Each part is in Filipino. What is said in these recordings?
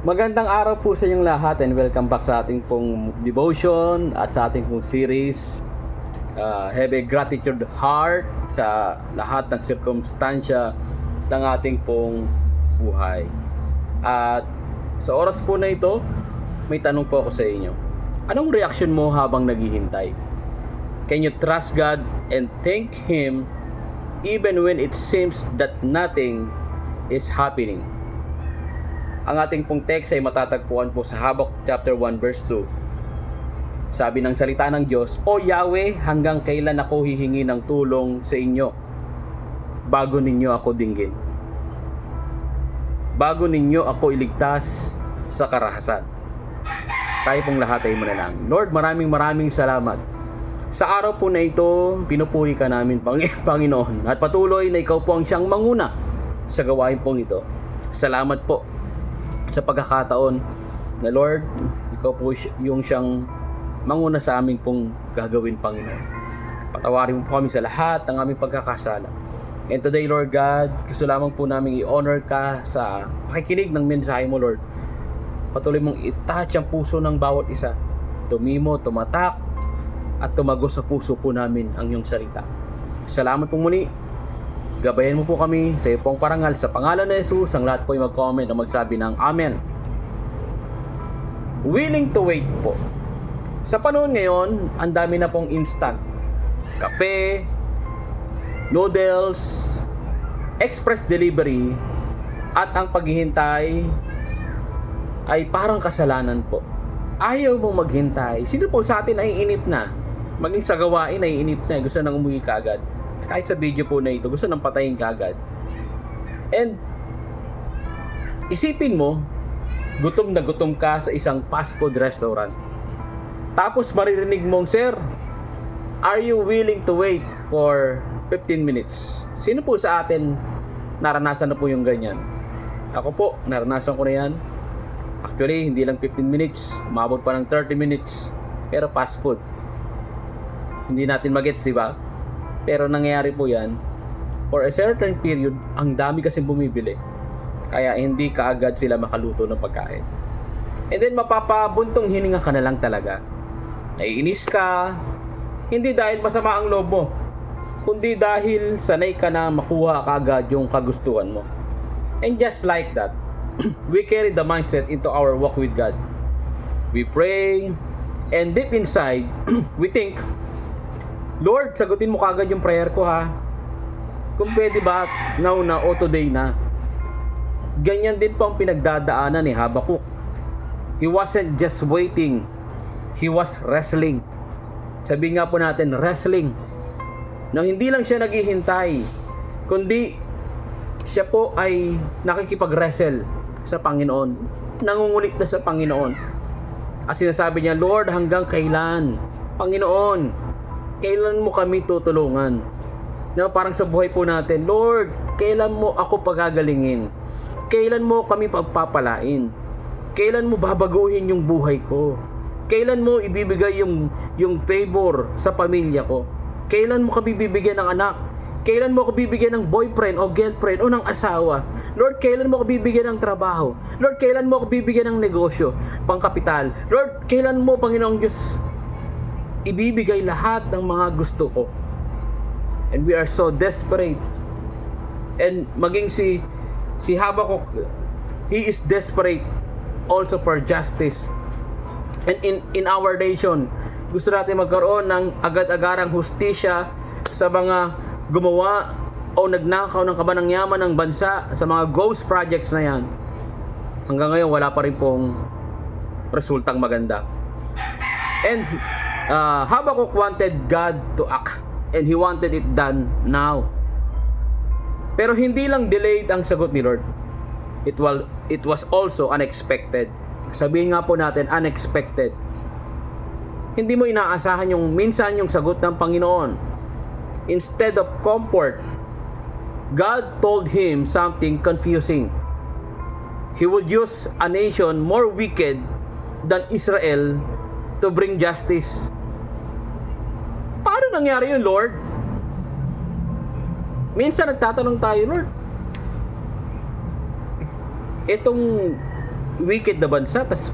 Magandang araw po sa inyong lahat and welcome back sa ating pong devotion at sa ating pong series. Have a gratitude heart sa lahat ng sirkumstansya ng ating pong buhay. At sa oras po na ito, may tanong po ako sa inyo. Anong reaction mo habang naghihintay? Can you trust God and thank Him even when it seems that nothing is happening? Ang ating pong text ay matatagpuan po sa Habakuk chapter 1 verse 2. Sabi ng salita ng Diyos, O Yahweh, hanggang kailan ako hihingi ng tulong sa inyo bago ninyo ako dinggin? Bago ninyo ako iligtas sa karahasan. Tayo pong lahat ay manalangin. Lord, maraming salamat. Sa araw po na ito, pinupuri ka namin, Panginoon. At patuloy na ikaw po ang siyang manguna sa gawain pong ito. Salamat po sa pagkakataon na Lord, ikaw po yung siyang manguna sa aming pong gagawin, Panginoon. Patawarin mo po kami sa lahat ng aming pagkakasala. And today, Lord God, gusto lamang po namin i-honor ka sa pakikinig ng mensahe mo, Lord. Patuloy mong i-touch ang puso ng bawat isa. Tumimo, tumatak, at tumagos sa puso po namin ang iyong salita. Salamat po muli. Gabayan mo po kami sa iyong parangal sa pangalan ni Jesus. Ang lahat po ay mag-comment o magsabi ng Amen. Willing to wait po. Sa panahon ngayon, ang dami na pong instant. Kape, noodles, express delivery, at ang paghihintay ay parang kasalanan po. Ayaw mong maghintay. Sino po sa atin ay inip na? Maging sa gawain ay inip na. Gusto nang umuwi kaagad. Kahit sa video po na ito, gusto nang patayin kaagad. And isipin mo, gutom na gutom ka sa isang fast food restaurant. Tapos maririnig mong, Sir, are you willing to wait for 15 minutes? Sino po sa atin naranasan na po yung ganyan? Ako po, naranasan ko na yan. Actually, hindi lang 15 minutes, umabot pa ng 30 minutes. Pero fast food. Hindi natin magets, di ba? Pero nangyayari po yan, for a certain period, ang dami kasi bumibili. Kaya hindi kaagad sila makaluto ng pagkain. And then mapapabuntong hininga ka na lang talaga. Naiinis ka, hindi dahil masama ang loob mo, kundi dahil sanay ka na makuha kaagad yung kagustuhan mo. And just like that, we carry the mindset into our walk with God. We pray, and deep inside, we think, Lord, sagutin mo kagad yung prayer ko ha. Kung pwede ba, now na o today na. Ganyan din po ang pinagdadaanan ni Habakuk. He wasn't just waiting. He was wrestling. Sabi nga po natin, wrestling. Na hindi lang siya naghihintay, kundi siya po ay nakikipag-wrestle sa Panginoon. Nangungulit na sa Panginoon. At sinasabi niya, Lord, hanggang kailan? Panginoon, kailan mo kami tutulungan? No, parang sa buhay po natin, Lord, kailan mo ako pagagalingin? Kailan mo kami pagpapalain? Kailan mo babaguhin yung buhay ko? Kailan mo ibibigay yung favor sa pamilya ko? Kailan mo kami bibigyan ng anak? Kailan mo ako bibigyan ng boyfriend o girlfriend o ng asawa? Lord, kailan mo ako bibigyan ng trabaho? Lord, kailan mo ako bibigyan ng negosyo, pangkapital? Lord, kailan mo, Panginoong Diyos, ibibigay lahat ng mga gusto ko? And we are so desperate. And maging si Habakuk, he is desperate also for justice. And in our nation, gusto natin magkaroon ng agad-agarang hustisya sa mga gumawa o nagnakaw ng kabanang yaman ng bansa, sa mga ghost projects na yan. Hanggang ngayon, wala pa rin pong resultang maganda. And Habakuk wanted God to act, and he wanted it done now. Pero hindi lang delayed ang sagot ni Lord. It was also unexpected. Sabihin nga po natin, unexpected. Hindi mo inaasahan minsan yung sagot ng Panginoon. Instead of comfort, God told him something confusing. He would use a nation more wicked than Israel to bring justice. Paano nangyari yun, Lord? Minsan nagtatanong tayo, Lord, itong wicked na bansa, tas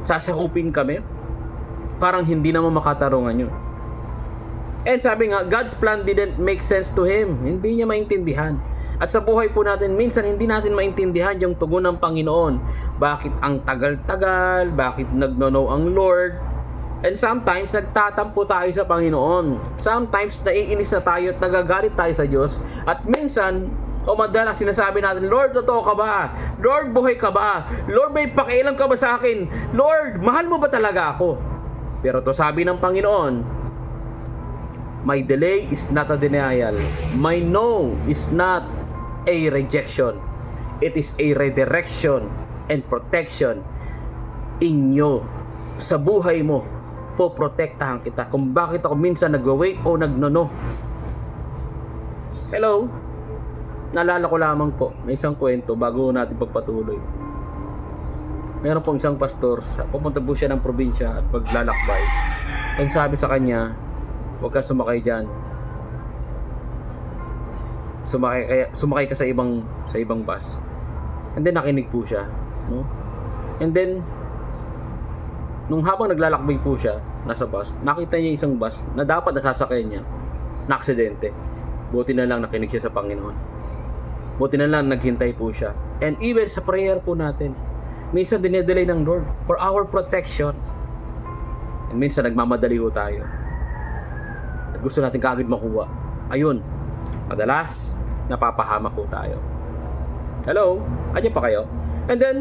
sasakupin kami. Parang hindi naman makatarungan yun. And sabi nga, God's plan didn't make sense to him. Hindi niya maintindihan. At sa buhay po natin, minsan hindi natin maintindihan yung tugon ng Panginoon. Bakit ang tagal-tagal? Bakit nagno-no ang Lord? And sometimes, nagtatampo tayo sa Panginoon. Sometimes, naiinis na tayo at nagagalit tayo sa Diyos. At minsan, o madalas sinasabi natin, Lord, totoo ka ba? Lord, buhay ka ba? Lord, may pakialam ka ba sa akin? Lord, mahal mo ba talaga ako? Pero to sabi ng Panginoon, my delay is not a denial. My no is not a rejection. It is a redirection and protection. Inyo, sa buhay mo, poprotektahan kita kung bakit ako minsan nagwa-wait o nagnono. Hello? Naalala ko lamang po, may isang kwento bago natin pagpatuloy. Meron pong isang pastor, pupunta po siya ng probinsya at paglalakbay. And sabi sa kanya, huwag ka sumakay dyan. Sumakay ka sa ibang bus. And then nakinig po siya, no? And then nung habang naglalakbay po siya nasa bus, nakita niya isang bus na dapat nasasakyan niya, na aksidente. Buti na lang nakinig siya sa Panginoon. Buti na lang naghintay po siya. And even sa prayer po natin, minsan dinedelay ng Lord for our protection. And minsan nagmamadali po tayo. At gusto natin kaagad makuha. Ayun, madalas napapahamak po tayo. Hello? Andiyan pa kayo? And then,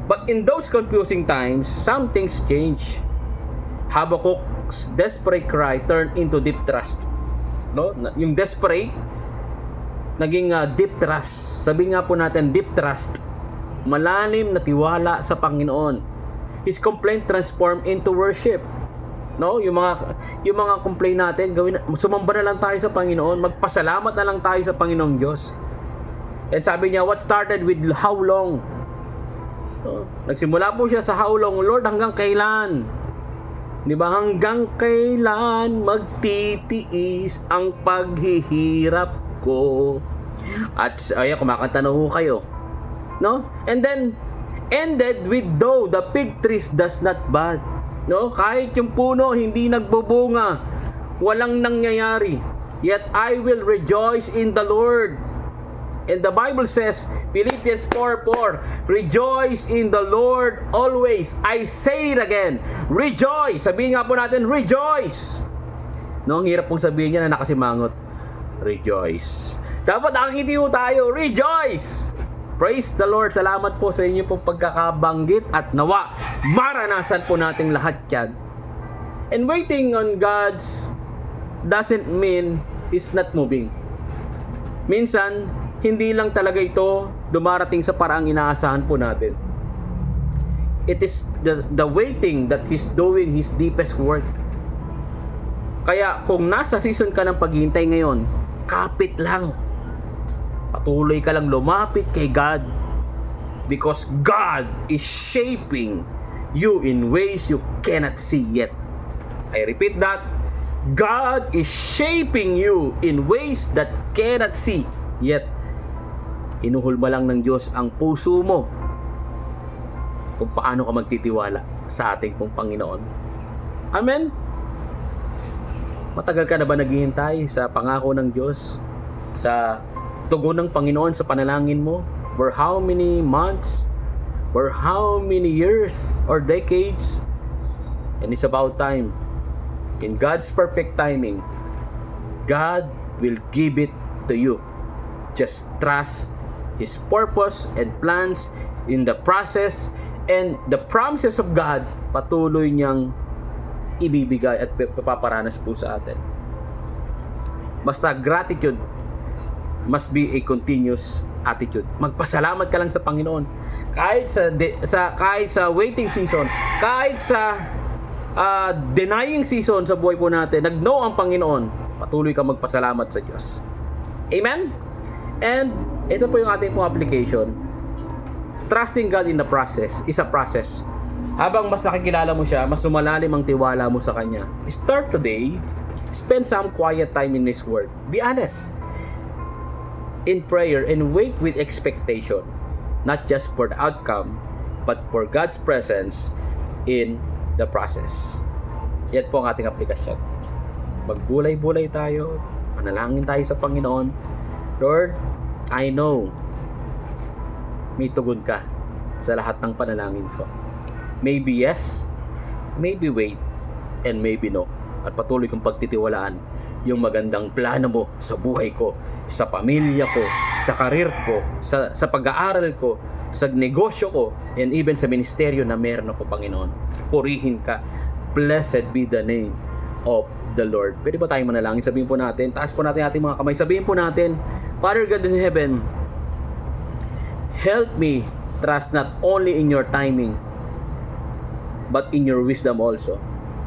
but in those confusing times, some things change. Habakkuk's desperate cry turned into deep trust. No? Yung desperate, naging deep trust. Sabi nga po natin, deep trust. Malalim na tiwala sa Panginoon. His complaint transformed into worship. No, yung mga complaint natin, sumamba na lang tayo sa Panginoon, magpasalamat na lang tayo sa Panginoong Diyos. And sabi niya, what started with how long? So, nagsimula po siya sa how long, Lord, hanggang kailan? Di ba? Hanggang kailan magtitiis ang paghihirap ko? At ay kumakanta na ho kayo. No? And then ended with though the fig trees does not bud. No? Kahit yung puno hindi nagbubunga, walang nangyayari, yet I will rejoice in the Lord. And the Bible says, Philippians 4:4, rejoice in the Lord always. I say it again, rejoice. Sabihin nga po natin, rejoice. No, ang hirap pong sabihin niya na nakasimangot. Rejoice. Dapat nakangiti po tayo, rejoice. Praise the Lord. Salamat po sa inyo pong pagkakabanggit at nawa maranasan po nating lahat yan. And waiting on God's doesn't mean He's not moving. Minsan, hindi lang talaga ito dumarating sa paraang inaasahan po natin. It is the waiting that He's doing His deepest work. Kaya kung nasa season ka ng paghihintay ngayon, kapit lang. Patuloy ka lang lumapit kay God. Because God is shaping you in ways you cannot see yet. I repeat that. God is shaping you in ways that cannot see yet. Hinuhulma lang ng Diyos ang puso mo kung paano ka magtitiwala sa ating pong Panginoon. Amen? Matagal ka na ba naghihintay sa pangako ng Diyos? Sa tugon ng Panginoon sa panalangin mo? For how many months? For how many years or decades? And it's about time. In God's perfect timing, God will give it to you. Just trust His purpose and plans in the process, and the promises of God patuloy niyang ibibigay at papaparanas po sa atin. Basta gratitude must be a continuous attitude. Magpasalamat ka lang sa Panginoon. Kahit sa waiting season, kahit sa denying season sa buhay po natin, nag-no ang Panginoon, patuloy ka magpasalamat sa Diyos. Amen? And ito po yung ating pong application. Trusting God in the process is a process. Habang mas nakikilala mo siya, mas lumalalim ang tiwala mo sa Kanya. Start today, spend some quiet time in His Word. Be honest in prayer and wait with expectation. Not just for the outcome, but for God's presence in the process. Yan po ang ating aplikasyon. Magbulay-bulay tayo, manalangin tayo sa Panginoon. Lord, I know may tugon ka sa lahat ng panalangin ko. Maybe yes, maybe wait, and maybe no. At patuloy kong pagtitiwalaan yung magandang plano mo sa buhay ko, sa pamilya ko, sa karir ko, sa pag-aaral ko, sa negosyo ko, and even sa ministeryo na meron ako, Panginoon. Purihin ka. Blessed be the name of the Lord. Pwede ba tayong manalangin? Sabihin po natin, taas po natin ating mga kamay. Sabihin po natin, Father God in heaven, help me trust not only in your timing, but in your wisdom also.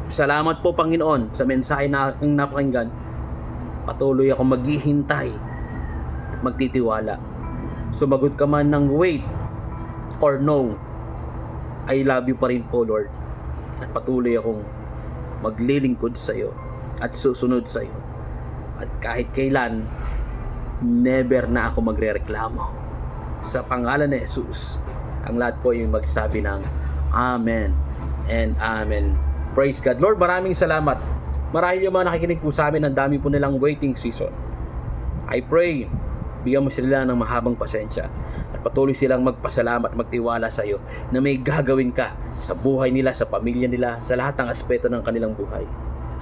Salamat po, Panginoon, sa mensahe na aking napakinggan. Patuloy ako maghihintay at magtitiwala. Sumagot ka man ng wait or no, I love you pa rin po, Lord. At patuloy akong maglilingkod sa iyo at susunod sa iyo. At kahit kailan, never na ako magrereklamo. Sa pangalan ni Jesus, ang lahat po yung magsabi ng Amen and Amen. Praise God. Lord, maraming salamat. Marahil yung mga nakikinig po sa amin, ang dami po nilang waiting season. I pray, bigyan mo sila ng mahabang pasensya at patuloy silang magpasalamat, magtiwala sa iyo na may gagawin ka sa buhay nila, sa pamilya nila, sa lahat ng aspeto ng kanilang buhay.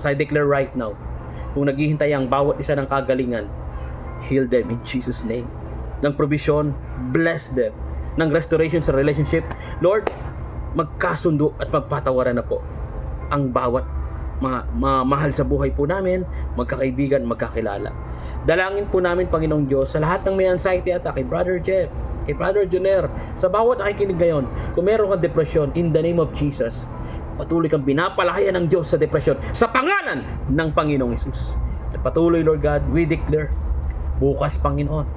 So I declare right now, kung naghihintay ang bawat isa ng kagalingan, heal them in Jesus' name. Ng provision, bless them. Ng restoration sa relationship, Lord, magkasundo at magpatawaran na po ang bawat mahal sa buhay po namin, magkakaibigan, magkakilala. Dalangin po namin, Panginoong Diyos, sa lahat ng may anxiety attack, kay Brother Jeff, kay Brother Juner, sa bawat nakikinig ngayon, kung meron kang depresyon, in the name of Jesus, patuloy kang pinapalaya ng Diyos sa depresyon, sa pangalan ng Panginoong Jesus. At patuloy, Lord God, we declare, bukas, Panginoon,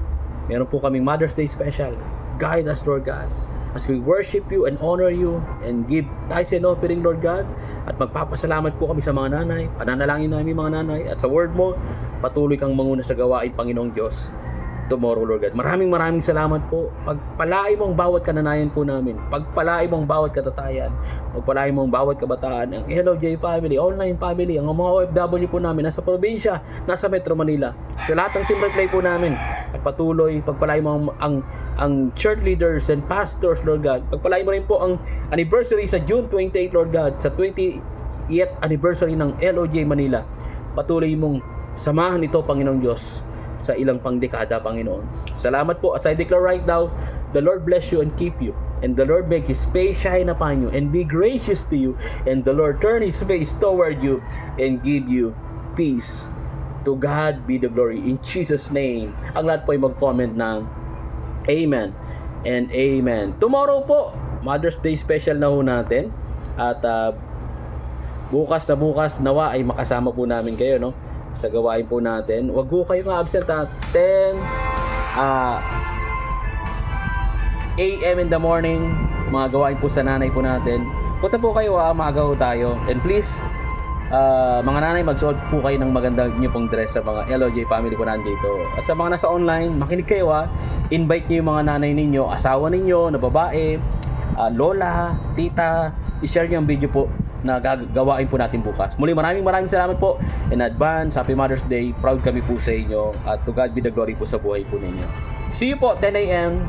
meron po kaming Mother's Day special. Guide us, Lord God, as we worship you and honor you and give tithes and offering, Lord God. At magpapasalamat po kami sa mga nanay, pananalangin namin mga nanay, at sa word mo, patuloy kang manguna sa gawain, Panginoong Diyos, tomorrow, Lord God. Maraming salamat po. Pagpalain mo ang bawat kananayan po namin. Pagpalain mo ang bawat katatayan. Pagpalain mo ang bawat kabataan. Ang LOJ family, online family, ang mga OFW po namin, nasa probinsya, nasa Metro Manila. Sa lahat ng team replay po namin. At patuloy, pagpalain mo ang church leaders and pastors, Lord God. Pagpalain mo rin po ang anniversary sa June 28, Lord God. Sa 20th anniversary ng LOJ Manila. Patuloy mong samahan ito, Panginoong Diyos, sa ilang pangdekada, Panginoon. Salamat po. As I declare right now, the Lord bless you and keep you. And the Lord make His face shine upon you and be gracious to you. And the Lord turn His face toward you and give you peace. To God be the glory. In Jesus' name. Ang lahat po ay mag-comment ng Amen and Amen. Tomorrow po, Mother's Day special na ho natin. At bukas nawa ay makasama po namin kayo, no, sa gawain po natin. Wag po kayo ma-absent, 10 a.m. in the morning, mga gawain po sa nanay po natin. Punta po kayo, maaga po tayo. And please, mga nanay, magsuot po kayo ng magandang nyo pong dress sa mga LOJ family po nandito. At sa mga nasa online, makinig kayo, invite nyo yung mga nanay ninyo, asawa ninyo na babae, lola, tita, i-share nyo ang video po na gagawain po natin bukas. Muli, maraming salamat po in advance. Happy Mother's Day. Proud kami po sa inyo. At to God be the glory po sa buhay po ninyo. See you po 10 a.m.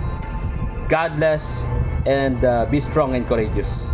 God bless and be strong and courageous.